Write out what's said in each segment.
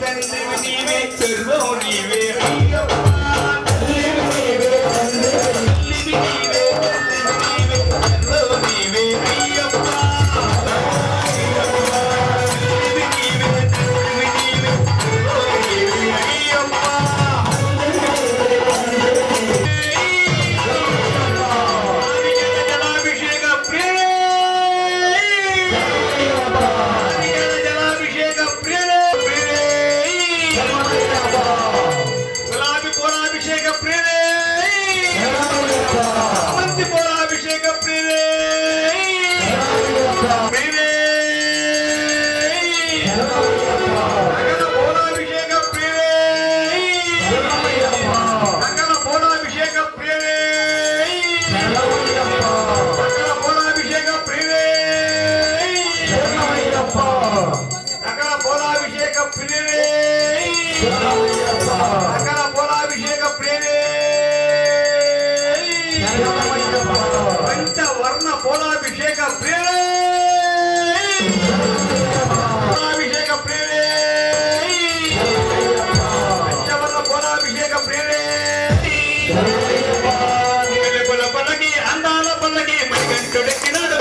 తండ్రివి నీవే సర్వం నీవే అయ్యప్ప పంచవర్ణ పోలాభిషేక ప్రియే అభిషేక ప్రియే పంచవర్ణ పోలాభిషేక ప్రియే పల్లకి అందాల పల్లకి మణికంఠుడెక్కినాడు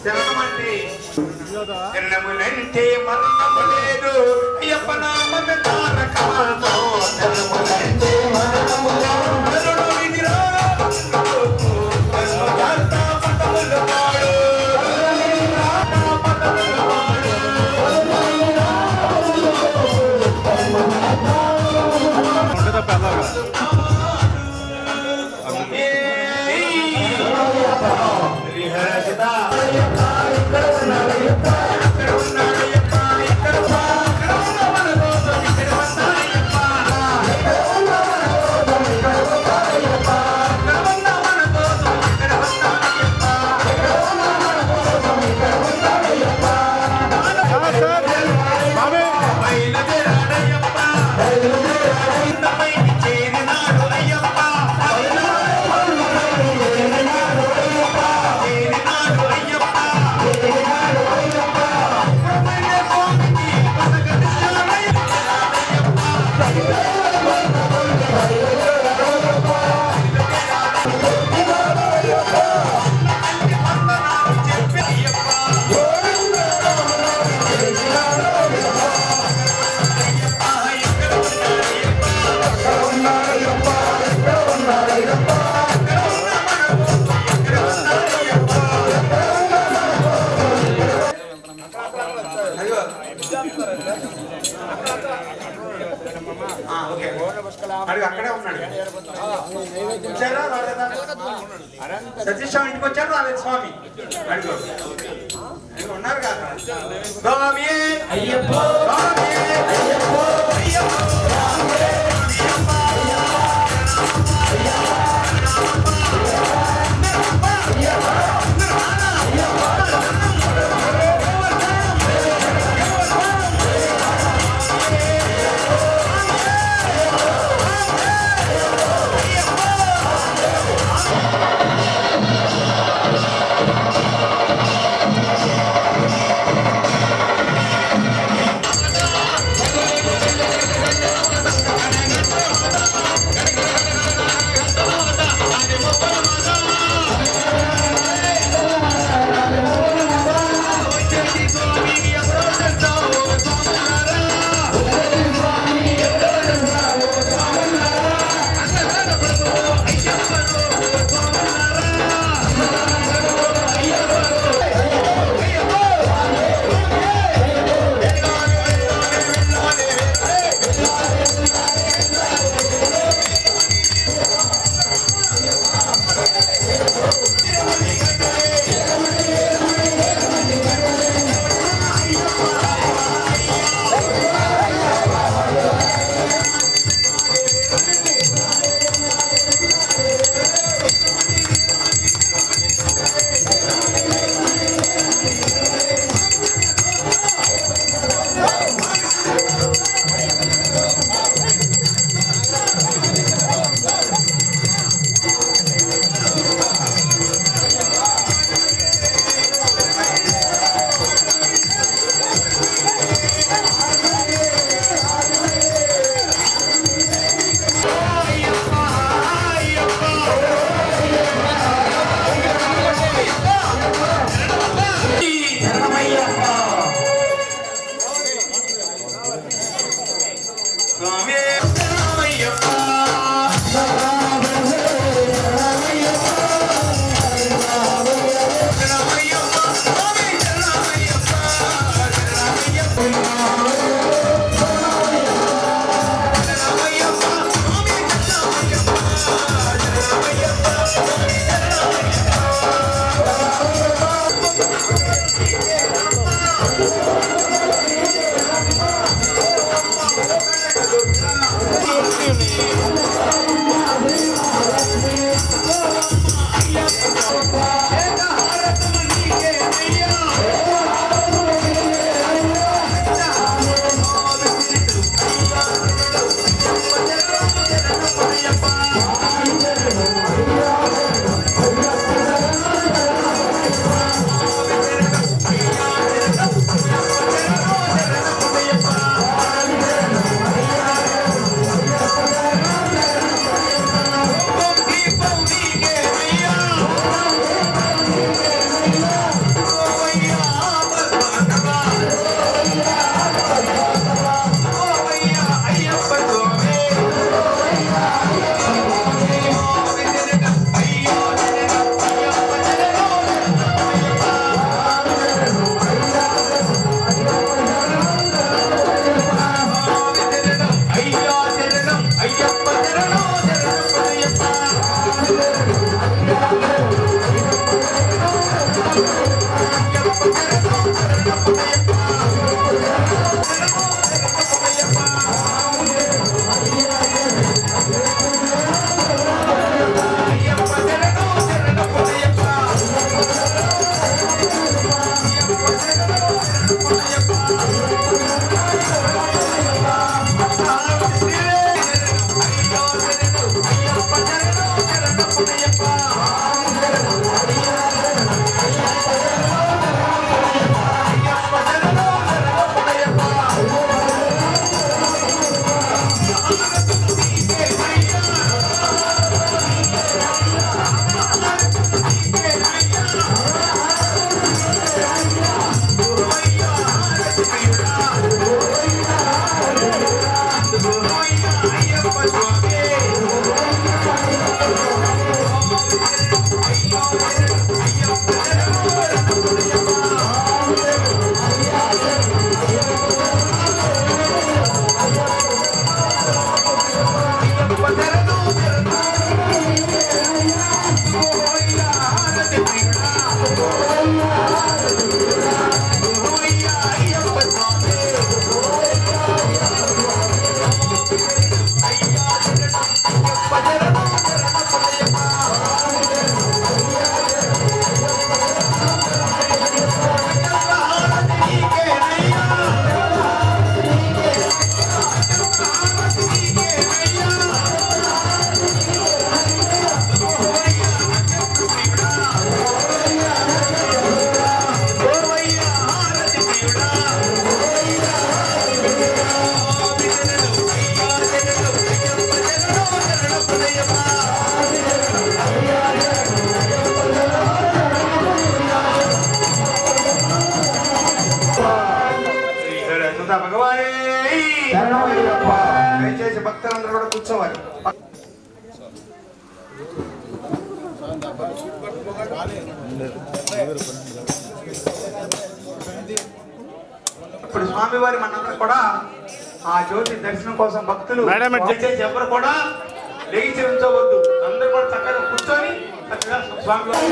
శరణమంటే శరణములంటే మరణము లేదు అయ్యప్ప నామమే తారకమతో శరణములంటే మరణము లేదు ఇదిరా జాతా పటముల వాడు అక్కడే ఉన్నాడు సతీష్ స్వామి ఇంటికి వచ్చారు రాలేదు స్వామి అడుగు ఉన్నారు కదా స్వామి అయ్యప్ప భక్తులందరూ కూడా కూర్చోవాలి. ఇప్పుడు స్వామివారి మనందరూ కూడా ఆ జ్యోతి దర్శనం కోసం భక్తులు ఎవరు కూడా లేచి ఉంచవద్దు, అందరూ కూడా చక్కగా కూర్చొని చక్కగా స్వామివారి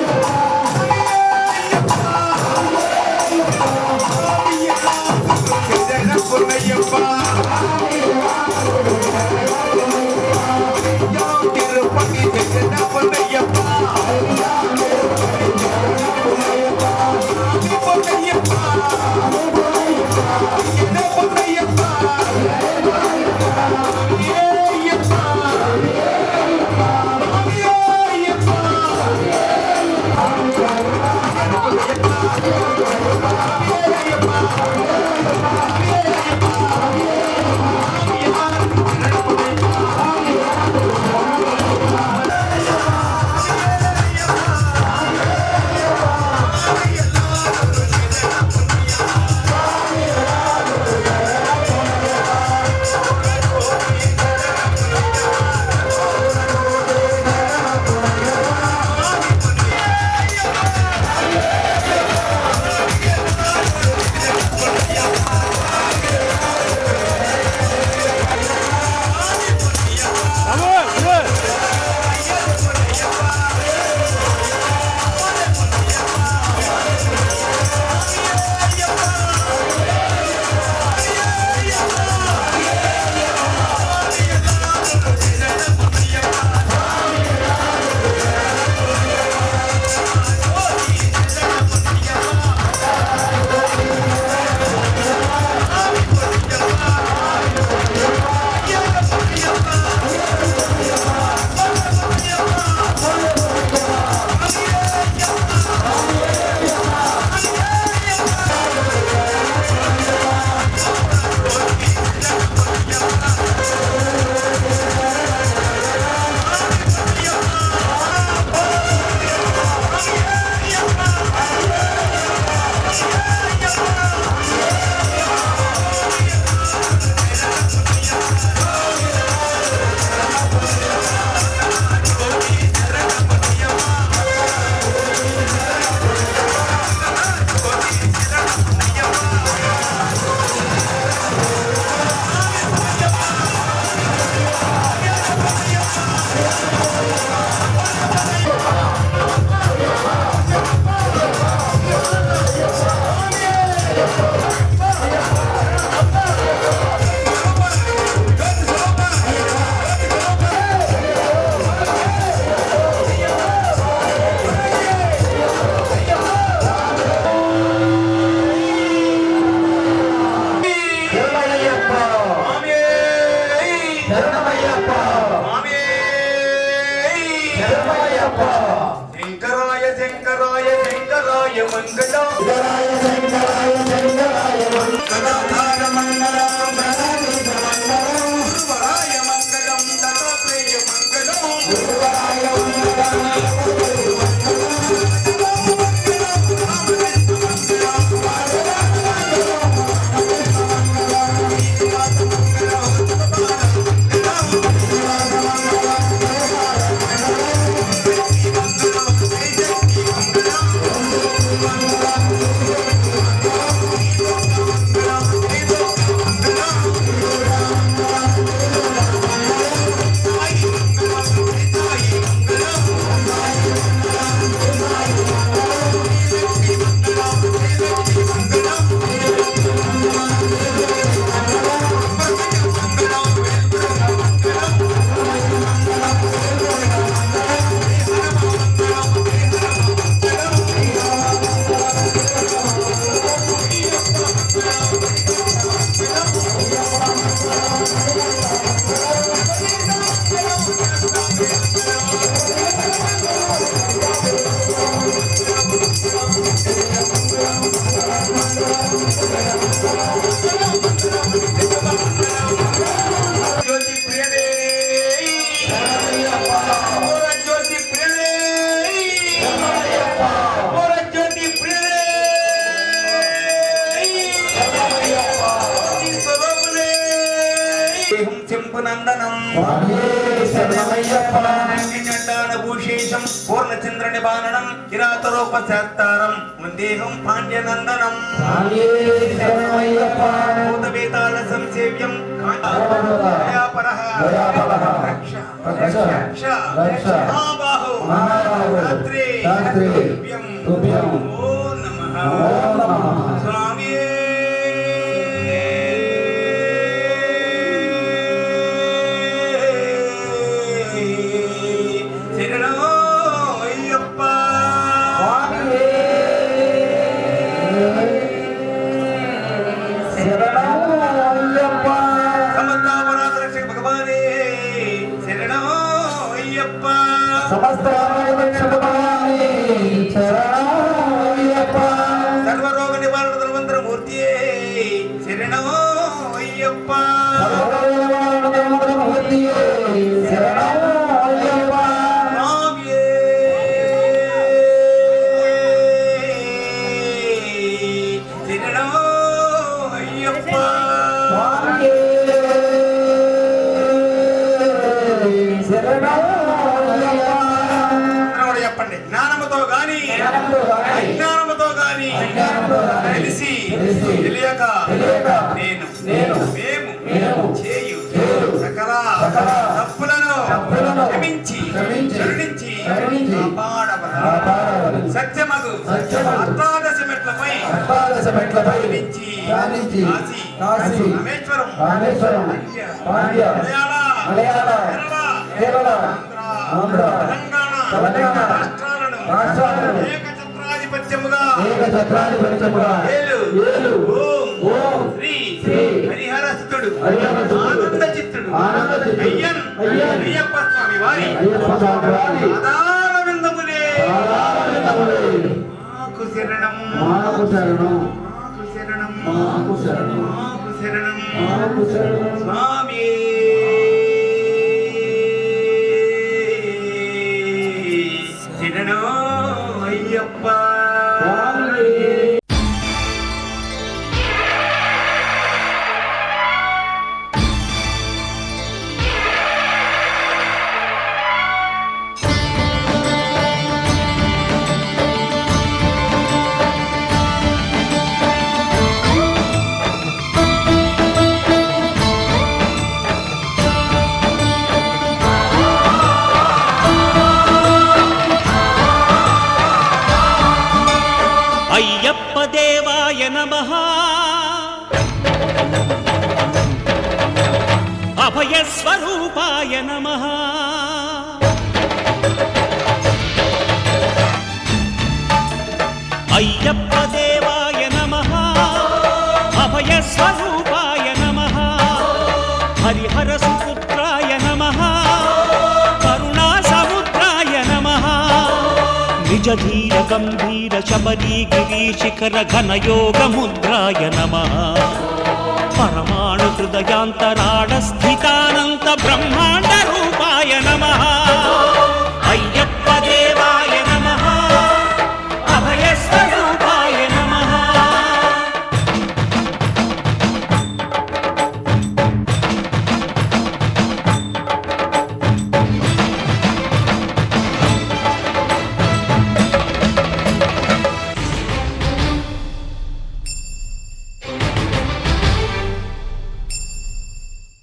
శంకరాయ శంకరాయ శంకరాయ మంగళం శంకరాయ శంకరాయ శంకరాయ మంగళాధార మంగళం గురువరాయ మంగళం దత్తాత్రేయ మంగళం గురువరాయ వందనం భూషేషం పూర్ణచంద్ర నిబాణనం కిరాతరూపశాత్తారం వందేహం పాండ్యనందనం భూతవేతాళ సంసేవ్యం మహాబాహో రాత్రే ఓం నమః స్వామి సర్వరోగ నివారణ ధన్వంతర మూర్తి శరణం అయ్యప్ప చెప్పండి జ్ఞానముతో గాని అజ్ఞానముతో గాని తెలిసి తెలియక నేను మేము చేయు సకల తప్పులను క్షమించి కరుణించి కాపాడవలెను. సత్యమగు అష్టాదశ మెట్లపై ధ్యానించి కాశీ రామేశ్వరం పాండ్య మలయాళ కేరళ ఆంధ్ర తెలంగాణ రాష్ట్రాలను ఏకఛత్రాధిపత్యముగా ఏలు ఓం శ్రీ హరిహరస్తుడు ఆనంద చిత్తుడు అయ్యప్ప స్వామి వారి ఆధార విందములే మాకు శరణం స్వామి శరణం అయ్యప్ప. అయ్యప్ప దేవాయ నమః అభయ స్వరూపాయ నమః అయ్యప్ప దేవాయ నమః అభయ స్వరూపాయ నమః హరిహర సుపుత్రాయ నమః కరుణా సముద్రాయ నమః నిజ ధీర గంభీర శబరీ గిరి శిఖర ఘన యోగ ముద్రాయ నమః పరమాణు హృదయాంతరాళ స్థితానంత బ్రహ్మాండ రూపాయ నమః అయ్యప్ప దేవాయ నమః అభయ స్వరూపాయ నమః.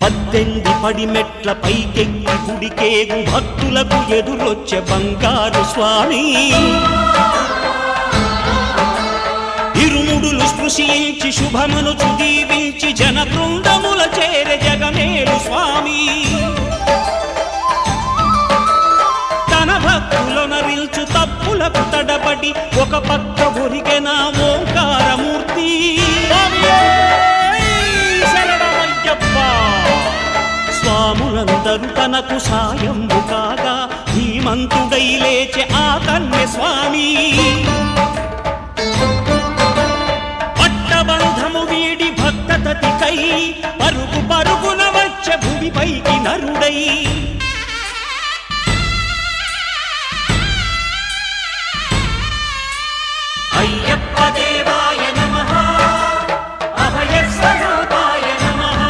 పద్దెంది పడిమెట్ల పైకెక్కి గుడికేగు భక్తులకు ఎదురొచ్చే బంగారు స్వామి ఇరుముడులు స్పృశించి శుభమును దీవించి జన బృందముల చేర జగమేలు స్వామి తన భక్తులనరిల్చు తప్పులకు తడబడి ఒక పక్క ఒరిగెన ఓంకారమూర్తి స్వాములందరూ తనకు సాయంబు కాగా ధీమంతుడై లేచె ఆ కన్య స్వామి పట్టబంధము వీడి భక్తతతికై పరుగు పరుగున వచ్చె భూమిపైకి నరుడై అయ్యప్ప దేవాయ నమః అభయ స్వరూపాయ నమః.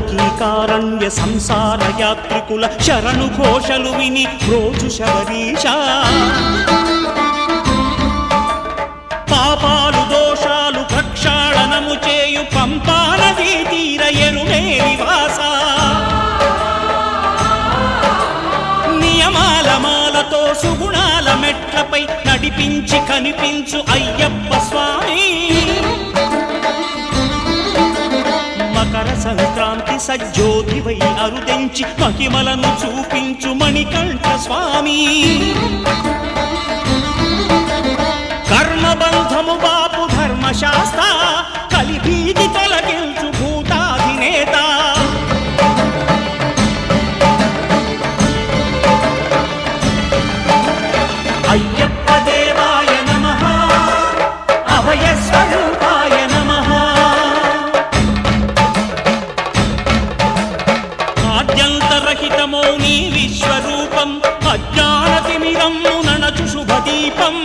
లౌకీకారణ్య సంసార యాత్రికుల శరణు ఘోషలు విని రోజు శబరీశ పాపాలు దోషాలు ప్రక్షాళనము చేయు పంపా నదీ తీర ఎరుమేలి వాస నియమాల మాలతో సుగుణాల మెట్లపై నడిపించి కనిపించు అయ్యప్ప స్వామి మకర సంక్రాంతి సజ్జోతివై అరుదెంచి మహిమలను చూపించు మణికంఠ స్వామి కర్మబంధము బాపు ధర్మశాస్త్ర కలిభీతి తొలగించు భూతాధినేత అయ్యప్ప దేవాయ నమః అభయ స్వరూపాయ నమః ఆద్యంతరహితమో నీ విశ్వరూపం అజ్ఞానతిమిరము ననచు శుభదీపం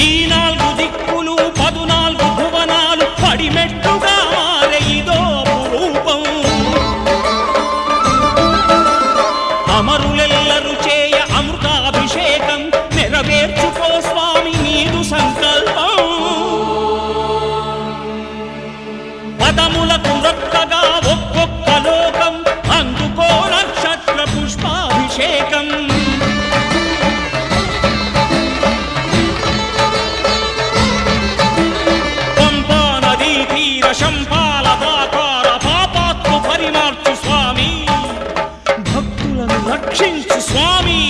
ఈ 4 దిక్కులు 14 భువనాలు పడిమెట్టుగా మారే ఇదో రూపం అమరులెల్లరు చేయ అమృతాభిషేకం నెరవేర్చుకో స్వామి నీదు సంకల్పం పదములకు రొక్కగా ఒక్కొక్క లోకం అందుకో నక్షత్ర పుష్పాభిషేకం పంపా నదీ తీర శంపాల దాకార పాపాత్ము పరిమార్చు స్వామి భక్తులను రక్షించు స్వామి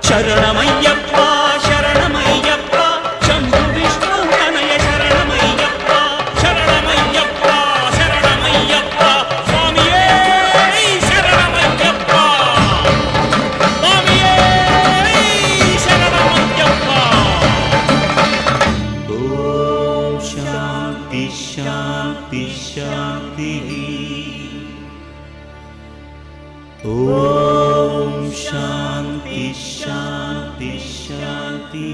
శరణమయ్యప్ప శరణమయ్యప్ప శంభు విష్ణు తనయ శరణమయ్యప్ప శరణమయ్యప్ప శరణమయ్యప్ప స్వామియే శరణమయ్యప్ప స్వామియే శరణమయ్యప్ప ఓం శాంతి శాంతి శాంతి ఓం శాంతి శాంతి శాంతి